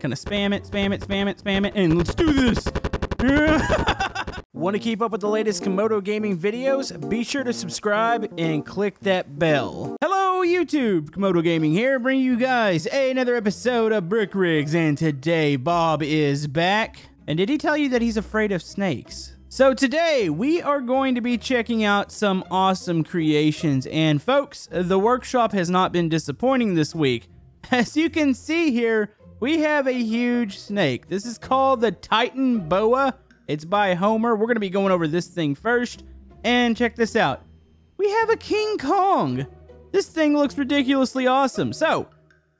kind of spam it, spam it, spam it, spam it, and let's do this. Want to keep up with the latest Camodo Gaming videos? Be sure to subscribe and click that bell. Hello YouTube, Camodo Gaming here, bringing you guys another episode of Brick Rigs, and today Bob is back. And did he tell you that he's afraid of snakes? So today we are going to be checking out some awesome creations, and folks, the workshop has not been disappointing this week. As you can see here, we have a huge snake. This is called the Titan Boa. It's by Homer. We're going to be going over this thing first. And check this out. We have a King Kong. This thing looks ridiculously awesome. So,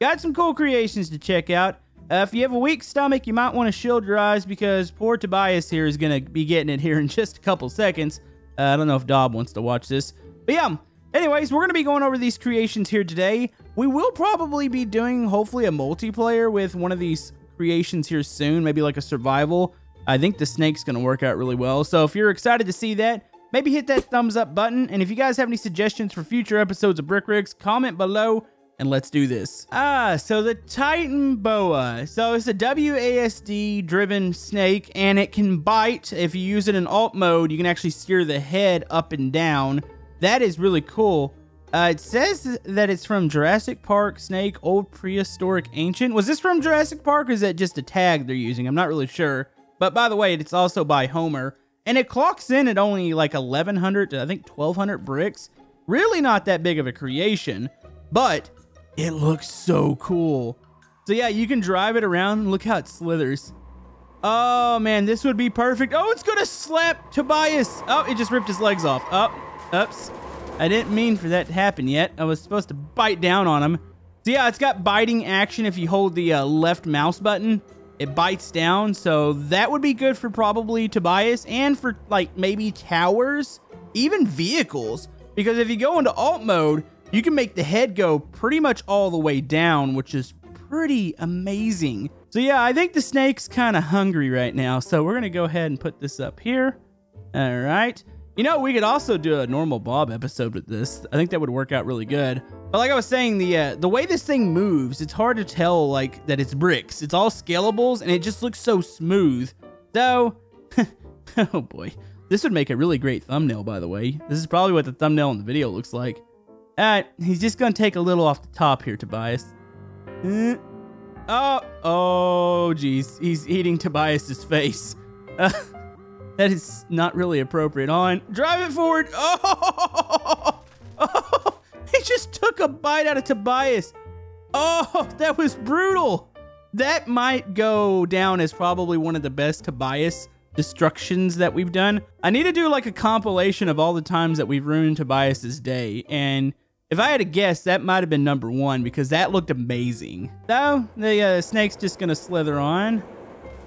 got some cool creations to check out. If you have a weak stomach, you might want to shield your eyes because poor Tobias here is going to be getting it here in just a couple seconds. I don't know if Dob wants to watch this. But yeah, anyways, we're going to be going over these creations here today. We will probably be doing, hopefully, a multiplayer with one of these creations here soon. Maybe like a survival. I think the snake's going to work out really well. So if you're excited to see that, maybe hit that thumbs up button. And if you guys have any suggestions for future episodes of Brick Rigs, comment below and let's do this. So the Titan Boa. So it's a WASD driven snake and it can bite. If you use it in alt mode, you can actually steer the head up and down. That is really cool. It says that it's from Jurassic Park snake, old prehistoric ancient. Was this from Jurassic Park or is that just a tag they're using? I'm not really sure. But by the way, it's also by Homer. And it clocks in at only like 1,100 to I think 1,200 bricks. Really not that big of a creation. But it looks so cool. So yeah, you can drive it around. Look how it slithers. Oh man, this would be perfect. Oh, it's gonna slap Tobias. Oh, it just ripped his legs off. Oh, oops. I didn't mean for that to happen yet. I was supposed to bite down on him. So yeah, it's got biting action if you hold the left mouse button. It bites down, so that would be good for probably Tobias and for like maybe towers, even vehicles. Because if you go into alt mode, you can make the head go pretty much all the way down, which is pretty amazing. So yeah, I think the snake's kind of hungry right now, so we're gonna go ahead and put this up here. All right. You know, we could also do a normal Bob episode with this. I think that would work out really good. But like I was saying, the way this thing moves, it's hard to tell like that it's bricks. It's all scalables and it just looks so smooth. So, oh boy, this would make a really great thumbnail, by the way. This is probably what the thumbnail in the video looks like. All right, he's just gonna take a little off the top here, Tobias. Oh, geez, he's eating Tobias's face. That is not really appropriate. Drive it forward. Oh, he just took a bite out of Tobias. Oh, that was brutal. That might go down as probably one of the best Tobias destructions that we've done. I need to do like a compilation of all the times that we've ruined Tobias's day. And if I had to guess, that might have been #1 because that looked amazing. So the snake's just going to slither on.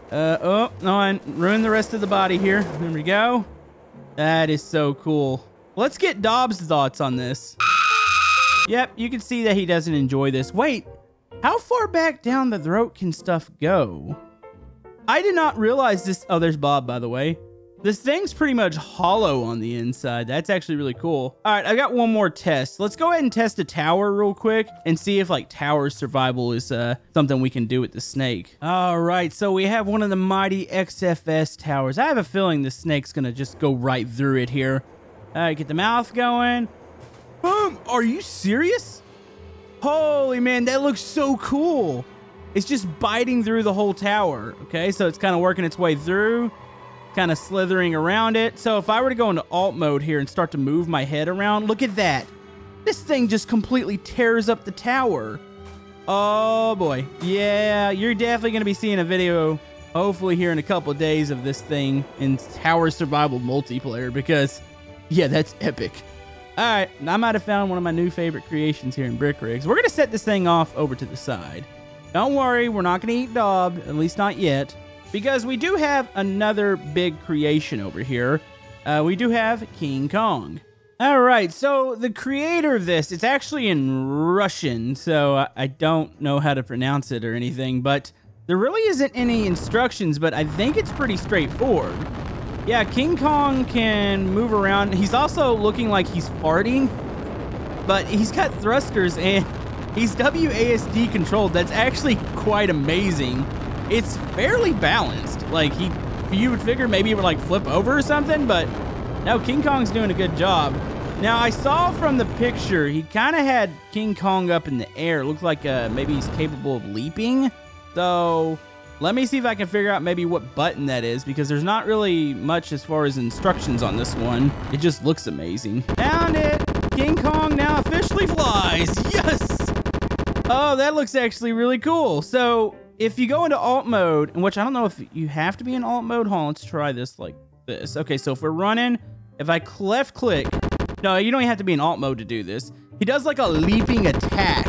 Ruin the rest of the body here. There we go. That is so cool. Let's get Dobbs' thoughts on this. Yep, you can see that he doesn't enjoy this. Wait, how far back down the throat can stuff go? I did not realize this. Oh, there's Bob, by the way. This thing's pretty much hollow on the inside. That's actually really cool. All right, I got one more test. Let's go ahead and test a tower real quick and see if like tower survival is something we can do with the snake. All right, so we have one of the mighty XFS towers. I have a feeling the snake's gonna just go right through it here. All right, get the mouth going. Boom! Are you serious? Holy man, that looks so cool. It's just biting through the whole tower. Okay, so it's kind of working its way through. Kind of slithering around it. So if I were to go into alt mode here and start to move my head around, look at that. This thing just completely tears up the tower. Oh boy. Yeah, you're definitely going to be seeing a video, hopefully here in a couple of days, of this thing in tower survival multiplayer because, yeah, that's epic. All right, I might have found one of my new favorite creations here in Brick Rigs. We're going to set this thing off over to the side. Don't worry, we're not going to eat Dob, at least not yet. Because we do have another big creation over here. We do have King Kong. All right, so the creator of this, it's actually in Russian, so I don't know how to pronounce it or anything, but there really isn't any instructions, but I think it's pretty straightforward. Yeah, King Kong can move around. He's also looking like he's farting, but he's got thrusters and he's WASD controlled. That's actually quite amazing. it's fairly balanced. Like, you would figure maybe it would like flip over or something, but no, King Kong's doing a good job. Now, I saw from the picture, he kind of had King Kong up in the air. It looked like maybe he's capable of leaping. So let me see if I can figure out maybe what button that is, because there's not really much as far as instructions on this one. It just looks amazing. Found it. King Kong now officially flies. Yes. Oh, that looks actually really cool. So if you go into alt mode, in which I don't know if you have to be in alt mode. Hold on, let's try this like this. Okay, so if we're running, if I left click, no, you don't have to be in alt mode to do this. He does like a leaping attack.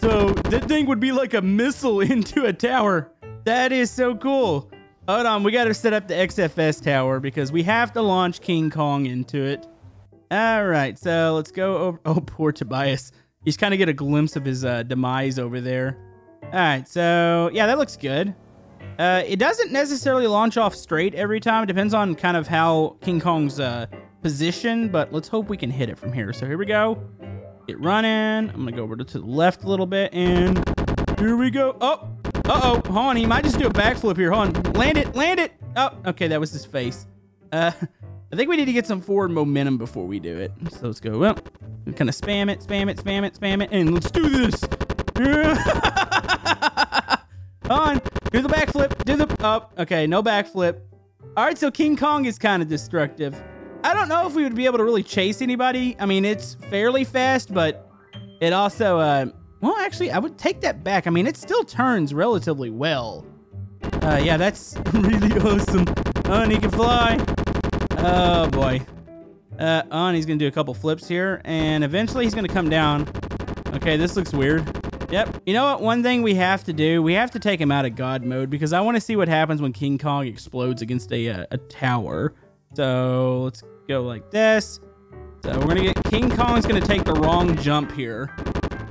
So that thing would be like a missile into a tower. That is so cool. Hold on, we got to set up the XFS tower because we have to launch King Kong into it. All right, so let's go over. Oh, poor Tobias. He's kind of get a glimpse of his demise over there. All right, so yeah, that looks good. It doesn't necessarily launch off straight every time. It depends on kind of how King Kong's position, but let's hope we can hit it from here. So here we go. Get running. I'm gonna go over to the left a little bit, and here we go. Oh, uh-oh, hold on. He might just do a backflip here. Hold on. Land it, land it. Oh, okay, that was his face. I think we need to get some forward momentum before we do it. So let's go. Well, we kind of spam it, spam it, spam it, spam it, and let's do this. On. Do the backflip. Do the... Oh, okay, no backflip. All right, so King Kong is kind of destructive. I don't know if we would be able to really chase anybody. I mean, it's fairly fast, but it also... well, actually, I would take that back. I mean, it still turns relatively well. Yeah, that's really awesome. Oh, and he can fly. Oh, boy. And he's going to do a couple flips here, and eventually he's going to come down. Okay, this looks weird. Yep. You know what? One thing we have to do, we have to take him out of God mode because I want to see what happens when King Kong explodes against a tower. So let's go like this. So we're going to get... King Kong's going to take the wrong jump here.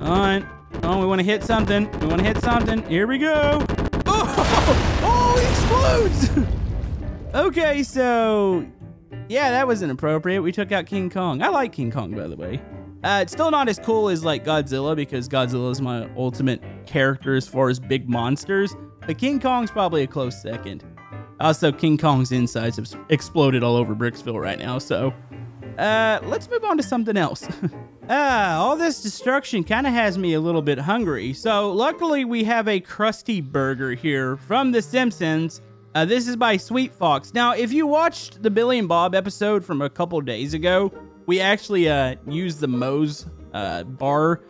On. Oh, we want to hit something. We want to hit something. Here we go. Oh! Oh, he explodes! Okay, so... yeah, that was inappropriate. We took out King Kong. I like King Kong, by the way. It's still not as cool as like Godzilla because Godzilla is my ultimate character as far as big monsters. But King Kong's probably a close second. Also, King Kong's insides have exploded all over Bricksville right now. So let's move on to something else. All this destruction kind of has me a little bit hungry. So luckily we have a Krusty Burger here from The Simpsons. This is by Sweet Fox. Now, if you watched the Billy and Bob episode from a couple days ago, we actually used the Moe's bar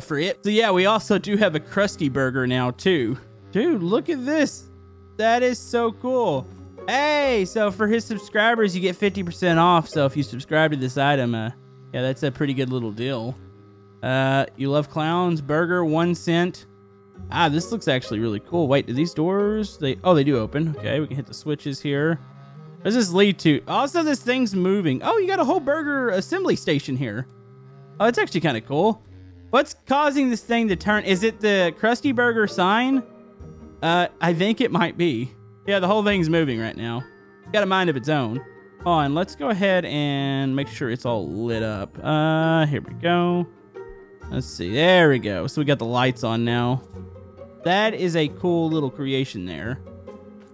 for it. So yeah, we also do have a Krusty Burger now too. Dude, look at this. That is so cool. Hey, so for his subscribers, you get 50% off. So if you subscribe to this item, yeah, that's a pretty good little deal. You love clowns, burger, 1 cent. Ah, this looks actually really cool. Wait, do these doors, they do open. Okay, we can hit the switches here. What does this lead to? Also, this thing's moving. Oh, you got a whole burger assembly station here. Oh, it's actually kind of cool. What's causing this thing to turn? Is it the Krusty Burger sign? I think it might be. Yeah, the whole thing's moving right now. It's got a mind of its own. On, let's go ahead and make sure it's all lit up. Here we go. Let's see. There we go. So we got the lights on now. That is a cool little creation there.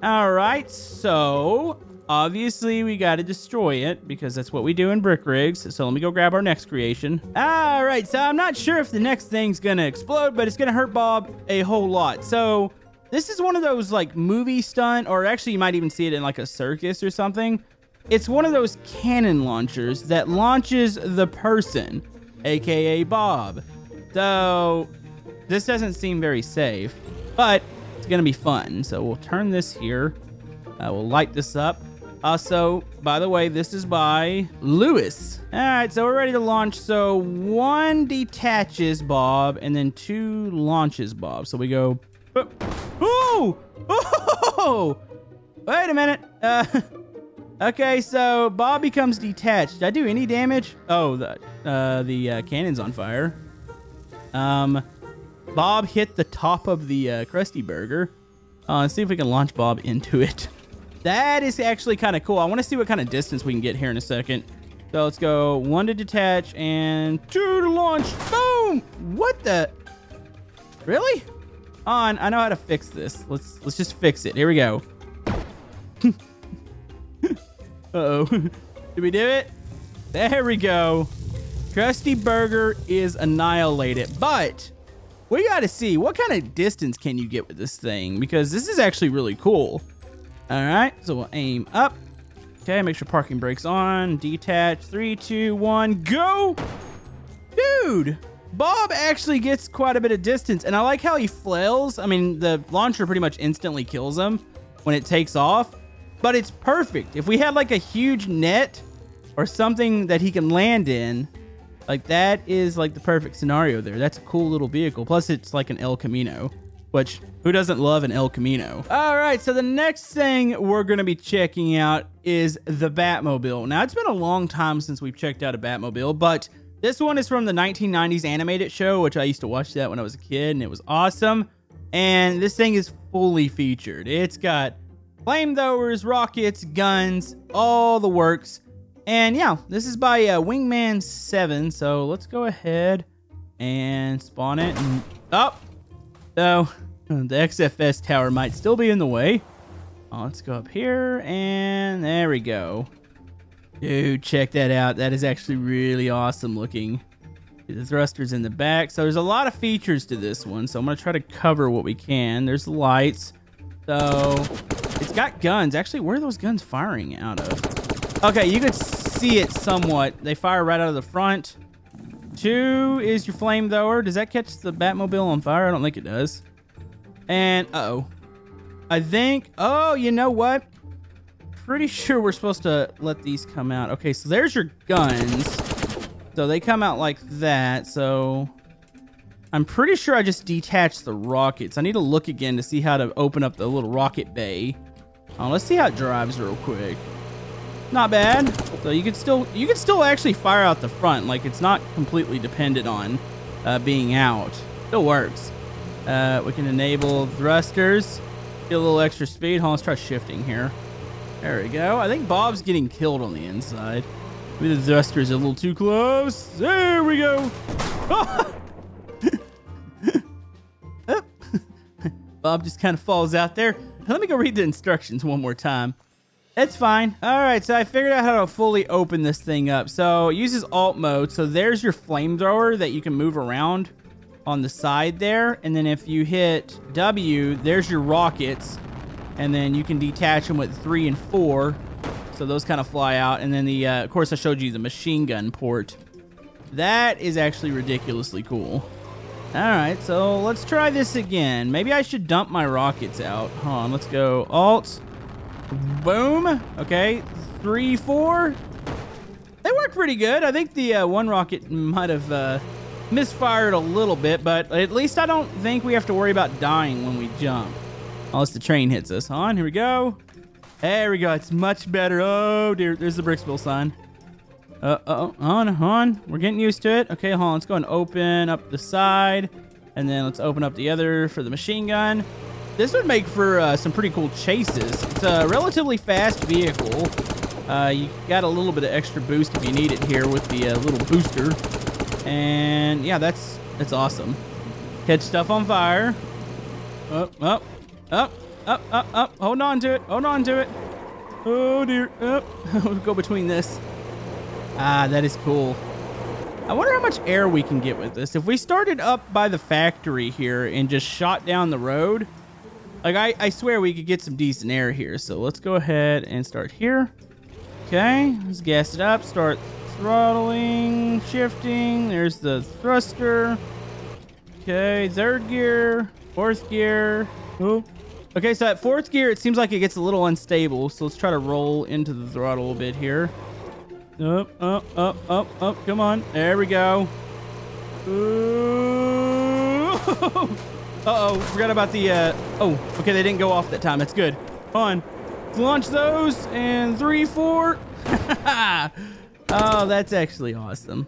All right, so obviously we got to destroy it because that's what we do in Brick Rigs. So let me go grab our next creation. All right, so I'm not sure if the next thing's going to explode, but it's going to hurt Bob a whole lot. So this is one of those like movie stunt, or actually you might even see it in like a circus or something. It's one of those cannon launchers that launches the person, aka Bob. So this doesn't seem very safe, but it's gonna be fun. So we'll turn this here. We'll light this up. Also, by the way, this is by Lewis. All right, so we're ready to launch. So 1 detaches Bob and then 2 launches Bob. So we go. Oh! Oh! Wait a minute. Okay, so Bob becomes detached. Did I do any damage? Oh, the cannon's on fire. Bob hit the top of the Krusty Burger. Let's see if we can launch Bob into it. That is actually kind of cool. I want to see what kind of distance we can get here in a second. So let's go 1 to detach and 2 to launch. Boom! What the? Really? On, I know how to fix this. Let's just fix it. Here we go. Uh-oh. Did we do it? There we go. Krusty Burger is annihilated. But we got to see what kind of distance can you get with this thing, because this is actually really cool. All right, so we'll aim up. Okay, make sure parking brake's on. Detach. 3, 2, 1, go! Dude, Bob actually gets quite a bit of distance, and I like how he flails. I mean, the launcher pretty much instantly kills him when it takes off, but it's perfect. If we had like a huge net or something that he can land in, like that is like the perfect scenario there. That's a cool little vehicle. Plus, it's like an El Camino, which who doesn't love an El Camino? All right, so the next thing we're gonna be checking out is the Batmobile. Now, it's been a long time since we've checked out a Batmobile, but this one is from the 1990s animated show, which I used to watch that when I was a kid, and it was awesome. And this thing is fully featured. It's got flamethrowers, rockets, guns, all the works. And yeah, this is by Wingman 7, so let's go ahead and spawn it. And, oh, so the XFS tower might still be in the way. Let's go up here, and there we go. Dude, check that out. That is actually really awesome looking. The thruster's in the back. So there's a lot of features to this one, so I'm going to try to cover what we can. There's the lights. So it's got guns. Actually, where are those guns firing out of? Okay, you can see it somewhat. They fire right out of the front. 2 is your flamethrower. Does that catch the Batmobile on fire? I don't think it does. And, uh-oh. I think, oh, you know what? Pretty sure we're supposed to let these come out. Okay, so there's your guns. So they come out like that. So I'm pretty sure I just detached the rockets. I need to look again to see how to open up the little rocket bay. Let's see how it drives real quick. Not bad. So you could still actually fire out the front. Like, it's not completely dependent on being out. Still works. We can enable thrusters. Get a little extra speed. Hold on, let's try shifting here. There we go. I think Bob's getting killed on the inside. Maybe the thruster's a little too close. There we go. Bob just kind of falls out there. Let me go read the instructions one more time. That's fine. All right, so I figured out how to fully open this thing up. So it uses alt mode. So there's your flamethrower that you can move around on the side there. And then if you hit W, there's your rockets. And then you can detach them with 3 and 4. So those kind of fly out. And then the, of course, I showed you the machine gun port. That is actually ridiculously cool. All right, so let's try this again. Maybe I should dump my rockets out. Hold on, let's go Alt. Boom. Okay, 3, 4. They work pretty good. I think the one rocket might have misfired a little bit, but at least I don't think we have to worry about dying when we jump. Unless the train hits us. On, here we go. There we go. It's much better. Oh, dear. There's the Bricksville sign. On. We're getting used to it. Okay, hold on. Let's go and open up the side. And then let's open up the other for the machine gun. This would make for some pretty cool chases. It's a relatively fast vehicle. You got a little bit of extra boost if you need it here with the little booster. And yeah, that's awesome. Catch stuff on fire. Up. Hold on to it. Oh, dear. We'll go between this. Ah, that is cool. I wonder how much air we can get with this. If we started up by the factory here and just shot down the road, like I swear we could get some decent air here. So let's go ahead and start here. Okay, let's gas it up. Start throttling, shifting. There's the thruster. Okay, 3rd gear, 4th gear. Oh. Okay, so at 4th gear, it seems like it gets a little unstable. So let's try to roll into the throttle a bit here. Up. Come on. There we go. Uh-oh. Forgot about the, oh, okay, they didn't go off that time. That's good. Hold on. Let's launch those. And 3, 4. Oh, that's actually awesome.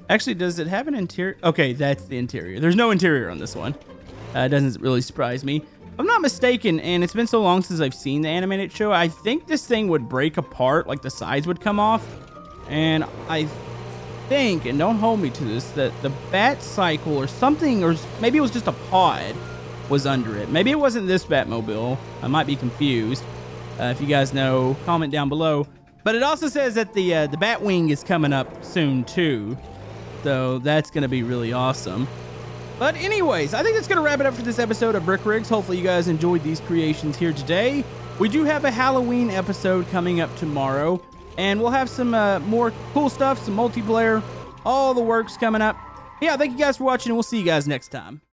Actually, does it have an interior? Okay, that's the interior. There's no interior on this one. It doesn't really surprise me. If I'm not mistaken, and it's been so long since I've seen the animated show, I think this thing would break apart, like the sides would come off. And I think, and don't hold me to this, that the bat cycle or something, or maybe it was just a pod, was under it. Maybe it wasn't this Batmobile. I might be confused. If you guys know, comment down below. But it also says that the Batwing is coming up soon too. So that's going to be really awesome. But anyways, I think that's going to wrap it up for this episode of Brick Rigs. Hopefully you guys enjoyed these creations here today. We do have a Halloween episode coming up tomorrow. And we'll have some more cool stuff, some multiplayer, all the works coming up. Yeah, thank you guys for watching, and we'll see you guys next time.